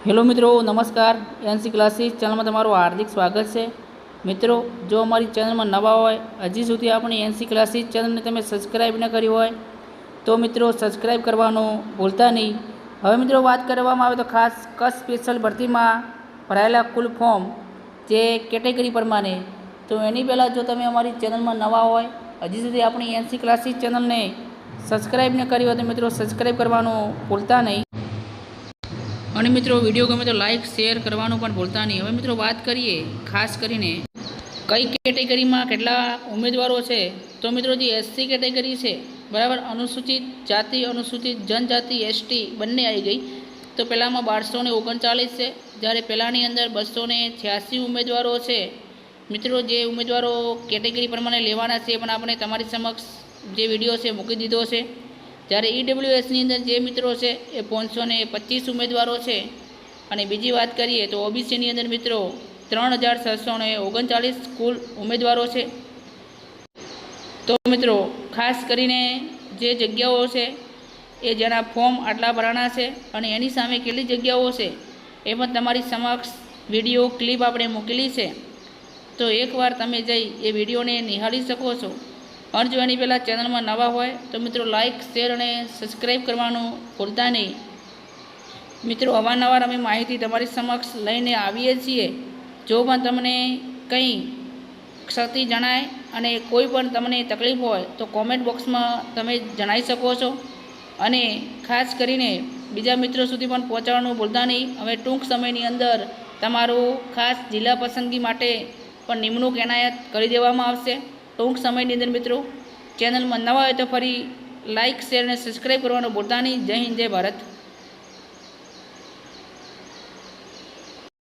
Hello મિત્રો, નમસ્કાર. NC classes ચેનલમાં તમારું હાર્દિક સ્વાગત છે. મિત્રો, જો અમારી ચેનલમાં નવા હોય, હજી સુધી આપણી એનસી ક્લાસીસ ચેનલને તમે સબસ્ક્રાઈબ ન કરી હોય તો મિત્રો સબસ્ક્રાઈબ કરવાનું ભૂલતા નહીં. હવે મિત્રો વાત કરવામાં આવે તો ખાસ કચ્છ સ્પેશિયલ ભરતીમાં ભરાયેલા કુલ ફોર્મ જે કેટેગરી પ્રમાણે, તો એની પહેલાં જો તમે અમારી ચેનલમાં નવા હોય, હજી સુધી આપણી એનસી ક્લાસીસ ચેનલને સબસ્ક્રાઈબ ન કરી હોય તો મિત્રો સબસ્ક્રાઈબ કરવાનું ભૂલતા નહીં. અને મિત્રો વિડીયો ગમે તો લાઇક શેર કરવાનું પણ ભૂલતા નહીં. હવે મિત્રો વાત કરીએ ખાસ કરીને કઈ કેટેગરીમાં કેટલા ઉમેદવારો છે. તો મિત્રો જે એસસી કેટેગરી છે, બરાબર, અનુસૂચિત જાતિ અનુસૂચિત જનજાતિ એસટી બંને આવી ગઈ. તો પહેલાંમાં 1239 છે, જ્યારે પહેલાંની અંદર 286 ઉમેદવારો છે. મિત્રો જે ઉમેદવારો કેટેગરી પ્રમાણે લેવાના છે પણ આપણે તમારી સમક્ષ જે વિડીયો છે મૂકી દીધો છે. જ્યારે ઈડબ્લ્યુએસની અંદર જે મિત્રો છે એ 525 ઉમેદવારો છે. અને બીજી વાત કરીએ તો ઓબીસીની અંદર મિત્રો 3639 કુલ ઉમેદવારો છે. તો મિત્રો ખાસ કરીને જે જગ્યાઓ છે એ જેના ફોર્મ આટલા ભરાણા છે અને એની સામે કેટલી જગ્યાઓ છે એ પણ તમારી સમક્ષ વિડીયો ક્લિપ આપણે મૂકેલી છે. તો એકવાર તમે જઈ એ વિડીયોને નિહાળી શકો છો. અને જો એની પહેલાં ચેનલમાં નવા હોય તો મિત્રો લાઇક શેર અને સબસ્ક્રાઈબ કરવાનું ભૂલતા નહીં. મિત્રો અવારનવાર અમે માહિતી તમારી સમક્ષ લઈને આવીએ છીએ. જો પણ તમને કંઈ ક્ષતિ જણાય અને કોઈ પણ તમને તકલીફ હોય તો કોમેન્ટ બોક્સમાં તમે જણાવી શકો છો. અને ખાસ કરીને બીજા મિત્રો સુધી પણ પહોંચાડવાનું ભૂલતા નહીં. હવે ટૂંક સમયની અંદર તમારું ખાસ જિલ્લા પસંદગી માટે પણ નિમણૂક એનાયત કરી દેવામાં આવશે ટૂંક સમયની અંદર. મિત્રો ચેનલમાં નવા હોય તો ફરી લાઇક શેર અને સબસ્ક્રાઈબ કરવાનું ભૂલતા નહીં. જય હિન્દ, જય ભારત.